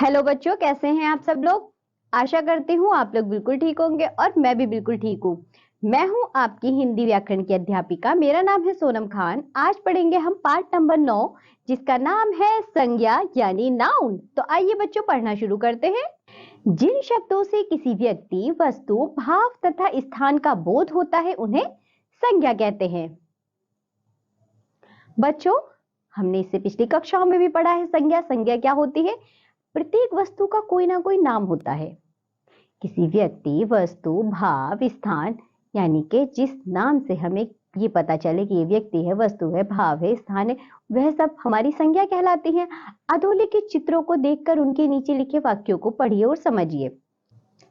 Hello बच्चों, कैसे हैं आप सब लोग। आशा करती हूँ आप लोग बिल्कुल ठीक होंगे और मैं भी बिल्कुल ठीक हूँ। मैं हूँ आपकी हिंदी व्याकरण की अध्यापिका। मेरा नाम है सोनम खान। आज पढ़ेंगे हम पाठ नंबर 9 जिसका नाम है संज्ञा यानी नाउन। तो आइए बच्चों पढ़ना शुरू करते हैं। जिन शब्दों से किसी व्यक्ति, वस्तु, भाव तथा स्थान का बोध होता है उन्हें संज्ञा कहते हैं। बच्चों, हमने इससे पिछली कक्षाओं में भी पढ़ा है संज्ञा। संज्ञा क्या होती है? प्रत्येक वस्तु का कोई ना कोई नाम होता है। किसी व्यक्ति, वस्तु, भाव, स्थान, यानी कि जिस नाम से हमें ये पता चले कि ये व्यक्ति है, वस्तु है, भाव है, स्थान है, वह सब हमारी संज्ञा कहलाती है। अधोलिखित चित्रों को देखकर उनके नीचे लिखे वाक्यों को पढ़िए और समझिए।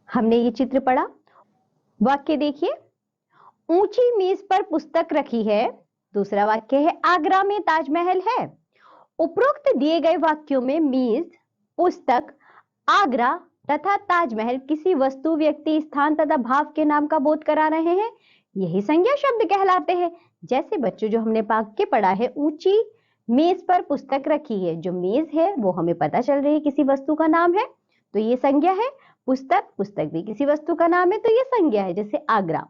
हमने ये चित्र पढ़ा। वाक्य देखिए, ऊंची मेज पर पुस्तक रखी है। दूसरा वाक्य है आगरा में ताजमहल है। उपरोक्त दिए गए वाक्यों में मेज, पुस्तक, आगरा तथा ताजमहल किसी वस्तु, व्यक्ति, स्थान तथा भाव के नाम का बोध करा रहे हैं। यही संज्ञा शब्द कहलाते हैं। जैसे बच्चों जो हमने वाक्य पढ़ा है, ऊंची मेज पर पुस्तक रखी है। जो मेज है वो हमें पता चल रही है किसी वस्तु का नाम है, तो ये संज्ञा है। पुस्तक, पुस्तक भी किसी वस्तु का नाम है, तो ये संज्ञा है। जैसे आगरा,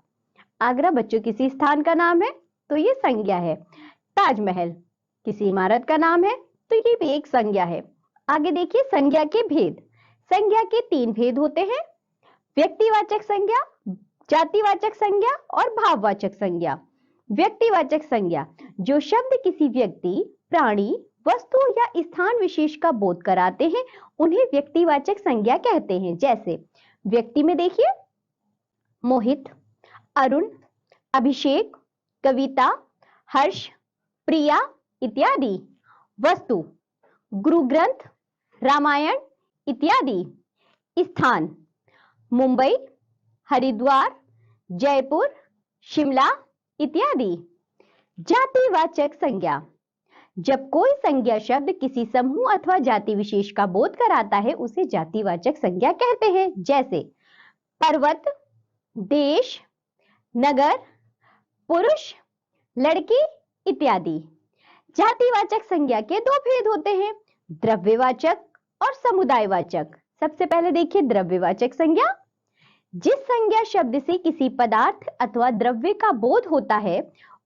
आगरा बच्चों किसी स्थान का नाम है, तो ये संज्ञा है। ताजमहल किसी इमारत का नाम है, तो ये भी एक संज्ञा है। आगे देखिए संज्ञा के भेद। संज्ञा के 3 भेद होते हैं: व्यक्तिवाचक संज्ञा, जातिवाचक संज्ञा और भाववाचक संज्ञा। व्यक्तिवाचक संज्ञा, जो शब्द किसी व्यक्ति, प्राणी, वस्तु या स्थान विशेष का बोध कराते हैं उन्हें व्यक्तिवाचक संज्ञा कहते हैं। जैसे व्यक्ति में देखिए मोहित, अरुण, अभिषेक, कविता, हर्ष, प्रिया इत्यादि। वस्तु गुरु ग्रंथ, रामायण इत्यादि। स्थान मुंबई, हरिद्वार, जयपुर, शिमला इत्यादि। जातिवाचक संज्ञा, जब कोई संज्ञा शब्द किसी समूह अथवा जाति विशेष का बोध कराता है उसे जातिवाचक संज्ञा कहते हैं। जैसे पर्वत, देश, नगर, पुरुष, लड़की इत्यादि। जातिवाचक संज्ञा के 2 भेद होते हैं: द्रव्यवाचक और समुदायवाचक। सबसे पहले देखिए द्रव्यवाचक संज्ञा। जिस संज्ञा शब्द से किसी पदार्थ अथवा द्रव्य का बोध होता है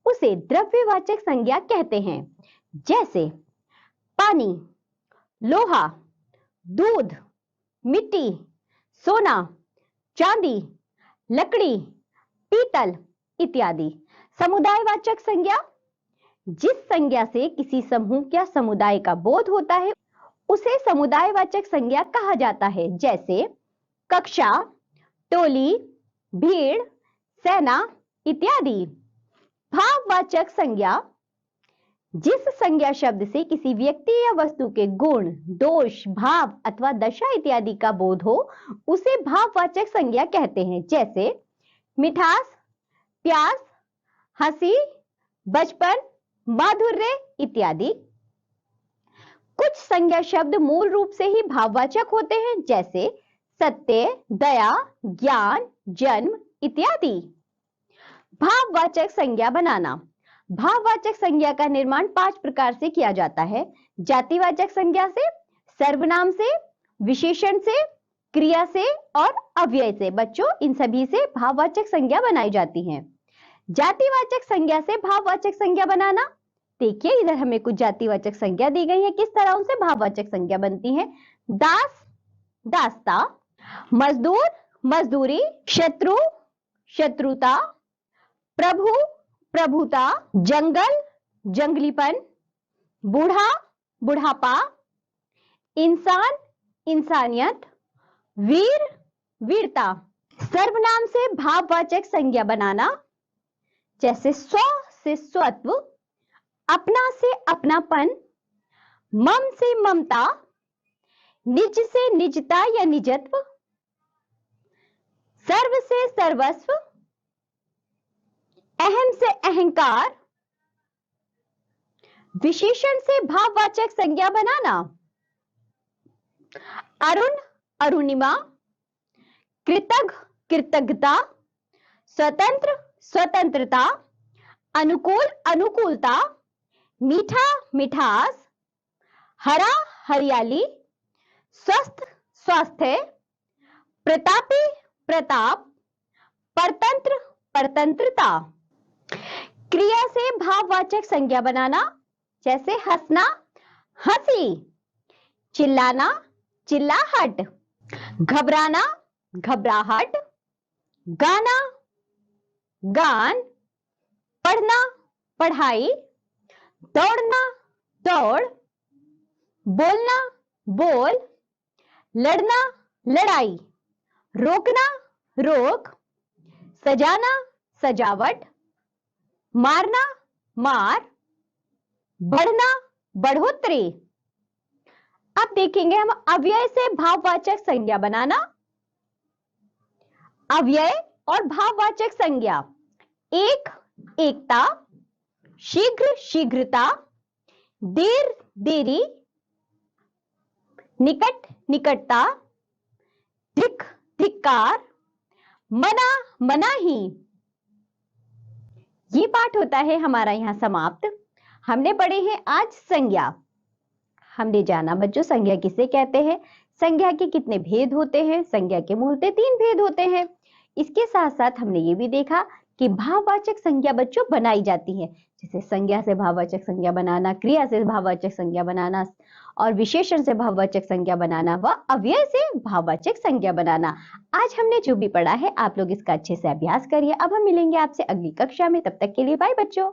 उसे द्रव्यवाचक संज्ञा कहते हैं। जैसे पानी, लोहा, दूध, मिट्टी, सोना, चांदी, लकड़ी, पीतल इत्यादि। समुदायवाचक संज्ञा, जिस संज्ञा से किसी समूह या समुदाय का बोध होता है उसे समुदायवाचक संज्ञा कहा जाता है। जैसे कक्षा, टोली, भीड़, सेना इत्यादि। भाववाचक संज्ञा, जिस संज्ञा शब्द से किसी व्यक्ति या वस्तु के गुण, दोष, भाव अथवा दशा इत्यादि का बोध हो उसे भाववाचक संज्ञा कहते हैं। जैसे मिठास, प्यास, हंसी, बचपन, माधुर्य इत्यादि। कुछ संज्ञा शब्द मूल रूप से ही भाववाचक होते हैं। जैसे सत्य, दया, ज्ञान, जन्म इत्यादि। भाववाचक संज्ञा बनाना। भाववाचक संज्ञा का निर्माण 5 प्रकार से किया जाता है: जातिवाचक संज्ञा से, सर्वनाम से, विशेषण से, क्रिया से और अव्यय से। बच्चों इन सभी से भाववाचक संज्ञा बनाई जाती है। जातिवाचक संज्ञा से भाववाचक संज्ञा बनाना। देखिए इधर हमें कुछ जातिवाचक संज्ञा दी गई है, किस तरह उनसे भाववाचक संज्ञा बनती है। दास, दास्ता, मजदूर, मजदूरी, शत्रु, शत्रुता, प्रभु, प्रभुता, जंगल, जंगलीपन, बूढ़ा, बुढ़ापा, इंसान, इंसानियत, वीर, वीरता। सर्वनाम से भाववाचक संज्ञा बनाना। जैसे स्व से स्वत्व, अपना से अपनापन, मम से ममता, निज से निजता या निजत्व, सर्व से सर्वस्व, अहम से अहंकार। विशेषण से भाववाचक संज्ञा बनाना। अरुण, अरुणिमा, कृतज्ञ, कृतज्ञता, स्वतंत्र, स्वतंत्रता, अनुकूल, अनुकूलता, मीठा, मिठास, हरा, हरियाली, स्वस्थ, स्वास्थ्य, प्रतापी, प्रताप, परतंत्र, परतंत्रता। क्रिया से भाववाचक संज्ञा बनाना, जैसे हंसना, हंसी, चिल्लाना, चिल्लाहट, घबराना, घबराहट, गाना, गान, पढ़ना, पढ़ाई, दौड़ना, दौड़, बोलना, बोल, लड़ना, लड़ाई, रोकना, रोक, सजाना, सजावट, मारना, मार, बढ़ना, बढ़ोतरी। अब देखेंगे हम अव्यय से भाववाचक संज्ञा बनाना। अव्यय और भाववाचक संज्ञा: एक, एकता, शीघ्र, शीघ्रता, देर, देरी, निकट, निकटता, धिक, धिक्कार, मना, मनाही। ये पाठ होता है हमारा यहां समाप्त। हमने पढ़े हैं आज संज्ञा। हमने जाना बच्चों संज्ञा किसे कहते हैं, संज्ञा के कितने भेद होते हैं। संज्ञा के मूलतः 3 भेद होते हैं। इसके साथ साथ हमने ये भी देखा कि भाववाचक संज्ञा बच्चों बनाई जाती है, जैसे संज्ञा से भाववाचक संज्ञा बनाना, क्रिया से भाववाचक संज्ञा बनाना, और विशेषण से भाववाचक संज्ञा बनाना व अव्यय से भाववाचक संज्ञा बनाना। आज हमने जो भी पढ़ा है आप लोग इसका अच्छे से अभ्यास करिए। अब हम मिलेंगे आपसे अगली कक्षा में, तब तक के लिए बाय बच्चों।